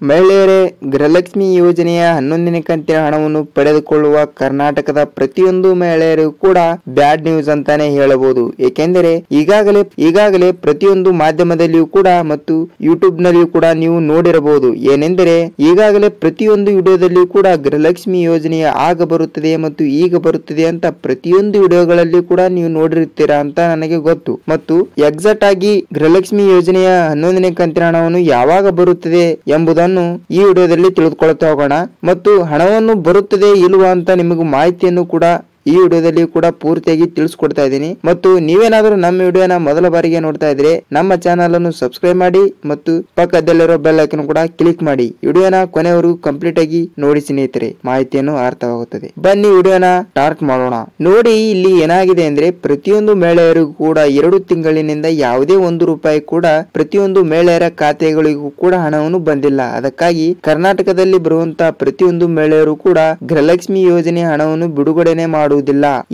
ಮಹಿಳೆಯರೇ, ಗೃಹಲಕ್ಷ್ಮಿ ಯೋಜನೆಯ 11ನೇ ಕಂತಿನ ಹಣವನ್ನು ಪಡೆದುಕೊಳ್ಳುವ ಕರ್ನಾಟಕದ ಪ್ರತಿಯೊಂದು ಮಹಿಳೆಯರಿಗೂ ಕೂಡ ಬ್ಯಾಡ್ ನ್ಯೂಸ್ ಅಂತಾನೆ ಹೇಳಬಹುದು. ಏಕೆಂದರೆ ಈಗಾಗಲೇ ಪ್ರತಿಯೊಂದು ಮಾಧ್ಯಮದಲ್ಲಿಯೂ ಕೂಡ ಮತ್ತು ಯೂಟ್ಯೂಬ್ ನಲ್ಲಿಯೂ ಕೂಡ ನೀವು ನೋಡಿರಬಹುದು. ಏನೆಂದರೆ ಈಗಾಗಲೇ ಪ್ರತಿಯೊಂದು ವಿಡಿಯೋದಲ್ಲಿಯೂ ಕೂಡ ಗೃಹಲಕ್ಷ್ಮಿ ಯೋಜನೆಯ ಆಗ ಬರುತ್ತದೆ ಮತ್ತು ಈಗ ಬರುತ್ತದೆ ಅಂತ ಪ್ರತಿಯೊಂದು ವಿಡಿಯೋಗಳಲ್ಲಿ ಕೂಡ ನೀವು ನೋಡಿರುತ್ತೀರಾ ಅಂತ ನನಗೆ ಗೊತ್ತು. ಮತ್ತು ಎಕ್ಸಾಕ್ಟ್ ಆಗಿ ಗೃಹಲಕ್ಷ್ಮಿ ಯೋಜನೆಯ 11ನೇ ಕಂತಿನ ಹಣವನ್ನು ಯಾವಾಗ ಬರುತ್ತದೆ ಎಂಬುದನ್ನು ಈ ವಿಡಿಯೋದಲ್ಲಿ ತಿಳಿದುಕೊಳ್ಳುತ್ತಾ ಹೋಗೋಣ. ಮತ್ತು ಹಣವನ್ನು ಬರುತ್ತದೆ ಇಲ್ವಾ ಅಂತ ನಿಮಗೆ ಮಾಹಿತಿಯನ್ನು ಕೂಡ ಈ ವಿಡಿಯೋದಲ್ಲಿ ಕೂಡ ಪೂರ್ತಿಯಾಗಿ ತಿಳಿಸ್ಕೊಡ್ತಾ ಇದ್ದೀನಿ. ಮತ್ತು ನೀವೇನಾದ್ರೂ ನಮ್ಮ ವಿಡಿಯೋನ ಮೊದಲ ಬಾರಿಗೆ ನೋಡ್ತಾ ಇದ್ರೆ ನಮ್ಮ ಚಾನಲ್ ಅನ್ನು ಸಬ್ಸ್ಕ್ರೈಬ್ ಮಾಡಿ ಮತ್ತು ಪಕ್ಕದಲ್ಲಿರೋ ಬೆಲ್ ಐಕಾನ್ ಕೂಡ ಕ್ಲಿಕ್ ಮಾಡಿ. ವಿಡಿಯೋನ ಕೊನೆವರೆಗೂ ಕಂಪ್ಲೀಟ್ ಆಗಿ ನೋಡಿ ಸ್ನೇಹಿತರೆ, ಮಾಹಿತಿಯನ್ನು ಅರ್ಥವಾಗುತ್ತದೆ. ಬನ್ನಿ ವಿಡಿಯೋನ ಸ್ಟಾರ್ಟ್ ಮಾಡೋಣ. ನೋಡಿ, ಇಲ್ಲಿ ಏನಾಗಿದೆ ಅಂದ್ರೆ ಪ್ರತಿಯೊಂದು ಮಹಿಳೆಯರಿಗೂ ಕೂಡ 2 ತಿಂಗಳಿನಿಂದ ಯಾವುದೇ ₹1 ಕೂಡ ಪ್ರತಿಯೊಂದು ಮಹಿಳೆಯರ ಖಾತೆಗಳಿಗೂ ಕೂಡ ಹಣವನ್ನು ಬಂದಿಲ್ಲ. ಅದಕ್ಕಾಗಿ ಕರ್ನಾಟಕದಲ್ಲಿ ಬರುವಂತಹ ಪ್ರತಿಯೊಂದು ಮಹಿಳೆಯರು ಕೂಡ ಗೃಹಲಕ್ಷ್ಮಿ ಯೋಜನೆ ಹಣವನ್ನು ಬಿಡುಗಡೆನೆ ಮಾಡುವುದಿಲ್ಲ.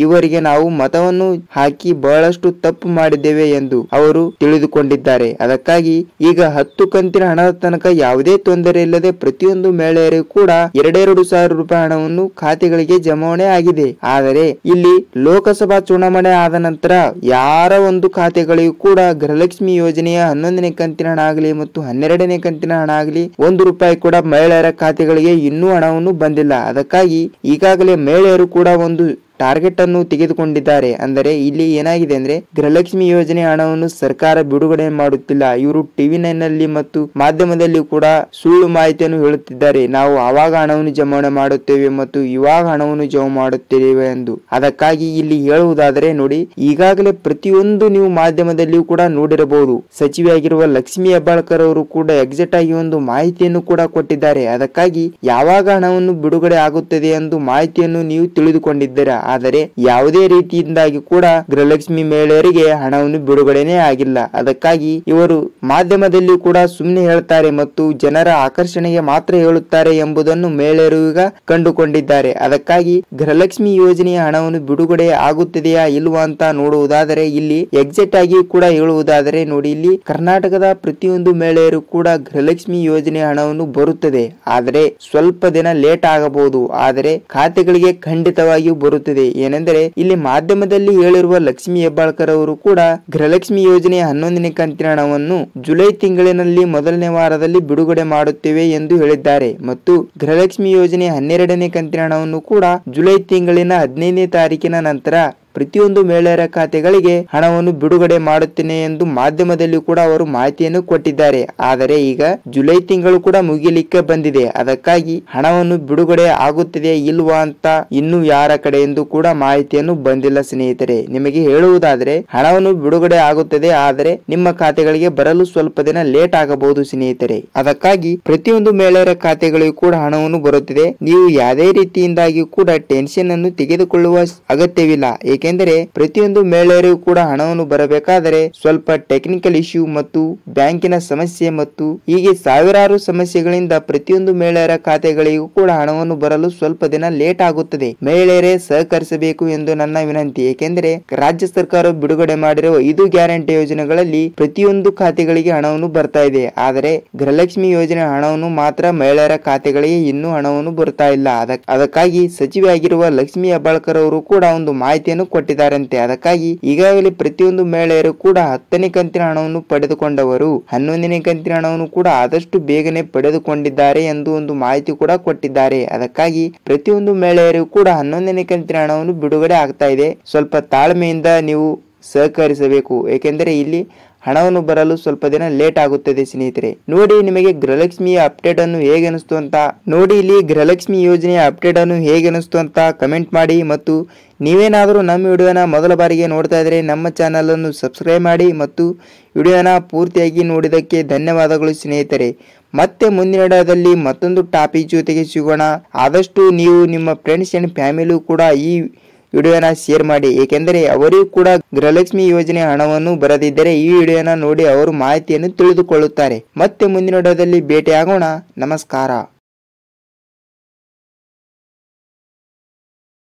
ಇವರಿಗೆ ನಾವು ಮತವನ್ನು ಹಾಕಿ ಬಹಳಷ್ಟು ತಪ್ಪು ಮಾಡಿದ್ದೇವೆ ಎಂದು ಅವರು ತಿಳಿದುಕೊಂಡಿದ್ದಾರೆ. ಅದಕ್ಕಾಗಿ ಈಗ 10 ಕಂತಿನ ಹಣದ ತನಕ ಯಾವುದೇ ತೊಂದರೆ ಇಲ್ಲದೆ ಪ್ರತಿಯೊಂದು ಮಹಿಳೆಯರಿಗೂ ಕೂಡ ₹2,500 ಹಣವನ್ನು ಖಾತೆಗಳಿಗೆ ಜಮಾವಣೆ ಆಗಿದೆ. ಆದರೆ ಇಲ್ಲಿ ಲೋಕಸಭಾ ಚುನಾವಣೆ ಆದ ನಂತರ ಯಾರ ಒಂದು ಖಾತೆಗಳಿಗೂ ಕೂಡ ಗೃಹಲಕ್ಷ್ಮಿ ಯೋಜನೆಯ 11ನೇ ಕಂತಿನ ಹಣ ಆಗಲಿ ಮತ್ತು 12ನೇ ಕಂತಿನ ಹಣ ಆಗಲಿ ₹1 ಕೂಡ ಮಹಿಳೆಯರ ಖಾತೆಗಳಿಗೆ ಇನ್ನೂ ಹಣವನ್ನು ಬಂದಿಲ್ಲ. ಅದಕ್ಕಾಗಿ ಈಗಾಗಲೇ ಮಹಿಳೆಯರು ಕೂಡ ಒಂದು ಟಾರ್ಗೆಟ್ ಅನ್ನು ತೆಗೆದುಕೊಂಡಿದ್ದಾರೆ. ಅಂದರೆ ಇಲ್ಲಿ ಏನಾಗಿದೆ ಅಂದ್ರೆ ಗೃಹಲಕ್ಷ್ಮಿ ಯೋಜನೆ ಹಣವನ್ನು ಸರ್ಕಾರ ಬಿಡುಗಡೆ ಮಾಡುತ್ತಿಲ್ಲ. ಇವರು TV9 ನಲ್ಲಿ ಮತ್ತು ಮಾಧ್ಯಮದಲ್ಲಿ ಕೂಡ ಸುಳ್ಳು ಮಾಹಿತಿಯನ್ನು ಹೇಳುತ್ತಿದ್ದಾರೆ. ನಾವು ಆವಾಗ ಹಣವನ್ನು ಜಮಾವಣೆ ಮಾಡುತ್ತೇವೆ ಮತ್ತು ಇವಾಗ ಹಣವನ್ನು ಜಮಾ ಮಾಡುತ್ತೇವೆ ಎಂದು. ಅದಕ್ಕಾಗಿ ಇಲ್ಲಿ ಹೇಳುವುದಾದರೆ ನೋಡಿ, ಈಗಾಗಲೇ ಪ್ರತಿಯೊಂದು ನೀವು ಮಾಧ್ಯಮದಲ್ಲಿಯೂ ಕೂಡ ನೋಡಿರಬಹುದು. ಸಚಿವೆಯಾಗಿರುವ ಲಕ್ಷ್ಮಿ ಹೆಬ್ಬಾಳ್ಕರ್ ಅವರು ಕೂಡ ಎಕ್ಸಾಕ್ಟ್ ಆಗಿ ಒಂದು ಮಾಹಿತಿಯನ್ನು ಕೂಡ ಕೊಟ್ಟಿದ್ದಾರೆ. ಅದಕ್ಕಾಗಿ ಯಾವಾಗ ಹಣವನ್ನು ಬಿಡುಗಡೆ ಆಗುತ್ತದೆ ಎಂದು ಮಾಹಿತಿಯನ್ನು ನೀವು ತಿಳಿದುಕೊಂಡಿದ್ದೀರಾ. ಆದರೆ ಯಾವುದೇ ರೀತಿಯಿಂದಾಗಿ ಕೂಡ ಗೃಹಲಕ್ಷ್ಮಿ ಮಹಿಳೆಯರಿಗೆ ಹಣವನ್ನು ಬಿಡುಗಡೆನೇ ಆಗಿಲ್ಲ. ಅದಕ್ಕಾಗಿ ಇವರು ಮಾಧ್ಯಮದಲ್ಲಿ ಕೂಡ ಸುಮ್ಮನೆ ಹೇಳ್ತಾರೆ ಮತ್ತು ಜನರ ಆಕರ್ಷಣೆಗೆ ಮಾತ್ರ ಹೇಳುತ್ತಾರೆ ಎಂಬುದನ್ನು ಮಹಿಳೆಯರು ಈಗ ಕಂಡುಕೊಂಡಿದ್ದಾರೆ. ಅದಕ್ಕಾಗಿ ಗೃಹಲಕ್ಷ್ಮಿ ಯೋಜನೆಯ ಹಣವನ್ನು ಬಿಡುಗಡೆ ಆಗುತ್ತದೆಯಾ ಇಲ್ವಾ ಅಂತ ನೋಡುವುದಾದರೆ ಇಲ್ಲಿ ಎಕ್ಸಾಕ್ಟ್ ಆಗಿ ಕೂಡ ಹೇಳುವುದಾದರೆ ನೋಡಿ, ಇಲ್ಲಿ ಕರ್ನಾಟಕದ ಪ್ರತಿಯೊಂದು ಮಹಿಳೆಯರು ಕೂಡ ಗೃಹಲಕ್ಷ್ಮಿ ಯೋಜನೆ ಹಣವನ್ನು ಬರುತ್ತದೆ. ಆದರೆ ಸ್ವಲ್ಪ ದಿನ ಲೇಟ್ ಆಗಬಹುದು, ಆದರೆ ಖಾತೆಗಳಿಗೆ ಖಂಡಿತವಾಗಿಯೂ ಬರುತ್ತದೆ. ಏನೆಂದರೆ ಇಲ್ಲಿ ಮಾಧ್ಯಮದಲ್ಲಿ ಹೇಳಿರುವ ಲಕ್ಷ್ಮಿ ಹೆಬ್ಬಾಳ್ಕರ್ ಅವರು ಕೂಡ ಗೃಹಲಕ್ಷ್ಮಿ ಯೋಜನೆಯ 11ನೇ ಕಂತಿನ ಹಣವನ್ನು ಜುಲೈ ತಿಂಗಳಿನಲ್ಲಿ ಮೊದಲನೇ ವಾರದಲ್ಲಿ ಬಿಡುಗಡೆ ಮಾಡುತ್ತೇವೆ ಎಂದು ಹೇಳಿದ್ದಾರೆ. ಮತ್ತು ಗೃಹಲಕ್ಷ್ಮಿ ಯೋಜನೆಯ 12ನೇ ಕಂತಿನ ಹಣವನ್ನು ಕೂಡ ಜುಲೈ ತಿಂಗಳಿನ 15ನೇ ತಾರೀಕಿನ ನಂತರ ಪ್ರತಿಯೊಂದು ಮಹಿಳೆಯರ ಖಾತೆಗಳಿಗೆ ಹಣವನ್ನು ಬಿಡುಗಡೆ ಮಾಡುತ್ತೇನೆ ಎಂದು ಮಾಧ್ಯಮದಲ್ಲಿ ಕೂಡ ಅವರು ಮಾಹಿತಿಯನ್ನು ಕೊಟ್ಟಿದ್ದಾರೆ. ಆದರೆ ಈಗ ಜುಲೈ ತಿಂಗಳು ಕೂಡ ಮುಗಿಲಿಕ್ಕೆ ಬಂದಿದೆ. ಅದಕ್ಕಾಗಿ ಹಣವನ್ನು ಬಿಡುಗಡೆ ಆಗುತ್ತದೆ ಇಲ್ವಾ ಅಂತ ಇನ್ನು ಯಾರ ಕಡೆಯಿಂದ ಕೂಡ ಮಾಹಿತಿಯನ್ನು ಬಂದಿಲ್ಲ. ಸ್ನೇಹಿತರೆ, ನಿಮಗೆ ಹೇಳುವುದಾದರೆ ಹಣವನ್ನು ಬಿಡುಗಡೆ ಆಗುತ್ತದೆ, ಆದರೆ ನಿಮ್ಮ ಖಾತೆಗಳಿಗೆ ಬರಲು ಸ್ವಲ್ಪ ದಿನ ಲೇಟ್ ಆಗಬಹುದು ಸ್ನೇಹಿತರೆ. ಅದಕ್ಕಾಗಿ ಪ್ರತಿಯೊಂದು ಮಹಿಳೆಯರ ಖಾತೆಗಳಿಗೂ ಕೂಡ ಹಣವನ್ನು ಬರುತ್ತದೆ. ನೀವು ಯಾವುದೇ ರೀತಿಯಿಂದಾಗಿ ಕೂಡ ಟೆನ್ಷನ್ ಅನ್ನು ತೆಗೆದುಕೊಳ್ಳುವ ಅಗತ್ಯವಿಲ್ಲ. ಏಕೆಂದರೆ ಪ್ರತಿಯೊಂದು ಮಹಿಳೆಯರಿಗೂ ಕೂಡ ಹಣವನ್ನು ಬರಬೇಕಾದರೆ ಸ್ವಲ್ಪ ಟೆಕ್ನಿಕಲ್ ಇಶ್ಯೂ ಮತ್ತು ಬ್ಯಾಂಕಿನ ಸಮಸ್ಯೆ ಮತ್ತು ಹೀಗೆ ಸಾವಿರಾರು ಸಮಸ್ಯೆಗಳಿಂದ ಪ್ರತಿಯೊಂದು ಮಹಿಳೆಯರ ಖಾತೆಗಳಿಗೂ ಕೂಡ ಹಣವನ್ನು ಬರಲು ಸ್ವಲ್ಪ ದಿನ ಲೇಟ್ ಆಗುತ್ತದೆ. ಮಹಿಳೆಯರೇ ಸಹಕರಿಸಬೇಕು ಎಂದು ನನ್ನ ವಿನಂತಿ. ಏಕೆಂದರೆ ರಾಜ್ಯ ಸರ್ಕಾರ ಬಿಡುಗಡೆ ಮಾಡಿರುವ 5 ಗ್ಯಾರಂಟಿ ಯೋಜನೆಗಳಲ್ಲಿ ಪ್ರತಿಯೊಂದು ಖಾತೆಗಳಿಗೆ ಹಣವನ್ನು ಬರ್ತಾ ಇದೆ. ಆದರೆ ಗೃಹಲಕ್ಷ್ಮಿ ಯೋಜನೆ ಹಣವನ್ನು ಮಾತ್ರ ಮಹಿಳೆಯರ ಖಾತೆಗಳಿಗೆ ಇನ್ನೂ ಹಣವನ್ನು ಬರ್ತಾ ಇಲ್ಲ. ಅದಕ್ಕಾಗಿ ಸಚಿವೆ ಆಗಿರುವ ಲಕ್ಷ್ಮಿ ಹೆಬ್ಬಾಳ್ಕರ್ ಅವರು ಕೂಡ ಒಂದು ಮಾಹಿತಿಯನ್ನು ಕೊಟ್ಟಿದ್ದಾರಂತೆ. ಅದಕ್ಕಾಗಿ ಈಗಾಗಲೇ ಪ್ರತಿಯೊಂದು ಮಹಿಳೆಯರು ಕೂಡ 10ನೇ ಕಂತಿನ ಹಣವನ್ನು ಪಡೆದುಕೊಂಡವರು 11ನೇ ಕಂತಿನ ಹಣವನ್ನು ಕೂಡ ಆದಷ್ಟು ಬೇಗನೆ ಪಡೆದುಕೊಂಡಿದ್ದಾರೆ ಎಂದು ಒಂದು ಮಾಹಿತಿ ಕೂಡ ಕೊಟ್ಟಿದ್ದಾರೆ. ಅದಕ್ಕಾಗಿ ಪ್ರತಿಯೊಂದು ಮಹಿಳೆಯರು ಕೂಡ 11ನೇ ಕಂತಿನ ಹಣವನ್ನು ಬಿಡುಗಡೆ ಆಗ್ತಾ ಇದೆ. ಸ್ವಲ್ಪ ತಾಳ್ಮೆಯಿಂದ ನೀವು ಸಹಕರಿಸಬೇಕು. ಏಕೆಂದರೆ ಇಲ್ಲಿ ಹಣವನ್ನು ಬರಲು ಸ್ವಲ್ಪ ದಿನ ಲೇಟ್ ಆಗುತ್ತದೆ ಸ್ನೇಹಿತರೆ. ನೋಡಿ, ನಿಮಗೆ ಗೃಹಲಕ್ಷ್ಮಿಯ ಅಪ್ಡೇಟ್ ಅನ್ನು ಹೇಗೆ ಅನಿಸ್ತು ಅಂತ ನೋಡಿ. ಇಲ್ಲಿ ಗೃಹಲಕ್ಷ್ಮಿ ಯೋಜನೆಯ ಅಪ್ಡೇಟ್ ಅನ್ನು ಹೇಗೆ ಅನಿಸ್ತು ಅಂತ ಕಮೆಂಟ್ ಮಾಡಿ. ಮತ್ತು ನೀವೇನಾದರೂ ನಮ್ಮ ವಿಡಿಯೋನ ಮೊದಲ ಬಾರಿಗೆ ನೋಡ್ತಾ ಇದ್ರೆ ನಮ್ಮ ಚಾನಲ್ ಅನ್ನು ಸಬ್ಸ್ಕ್ರೈಬ್ ಮಾಡಿ. ಮತ್ತು ವಿಡಿಯೋನ ಪೂರ್ತಿಯಾಗಿ ನೋಡಿದಕ್ಕೆ ಧನ್ಯವಾದಗಳು ಸ್ನೇಹಿತರೆ. ಮತ್ತೆ ಮುಂದಿನ ವಿಡಿಯೋದಲ್ಲಿ ಮತ್ತೊಂದು ಟಾಪಿಕ್ ಜೊತೆಗೆ ಸಿಗೋಣ. ಆದಷ್ಟು ನೀವು ನಿಮ್ಮ ಫ್ರೆಂಡ್ಸ್ ಅಂಡ್ ಫ್ಯಾಮಿಲಿ ಕೂಡ ಈ ವಿಡಿಯೋನ ಶೇರ್ ಮಾಡಿ. ಏಕೆಂದರೆ ಅವರಿಗೂ ಕೂಡ ಗೃಹಲಕ್ಷ್ಮಿ ಯೋಜನೆ ಹಣವನ್ನು ಬರದಿದ್ದರೆ ಈ ವಿಡಿಯೋನ ನೋಡಿ ಅವರು ಮಾಹಿತಿಯನ್ನು ತಿಳಿದುಕೊಳ್ಳುತ್ತಾರೆ. ಮತ್ತೆ ಮುಂದಿನ ವಿಡಿಯೋದಲ್ಲಿ ಭೇಟಿಯಾಗೋಣ. ನಮಸ್ಕಾರ.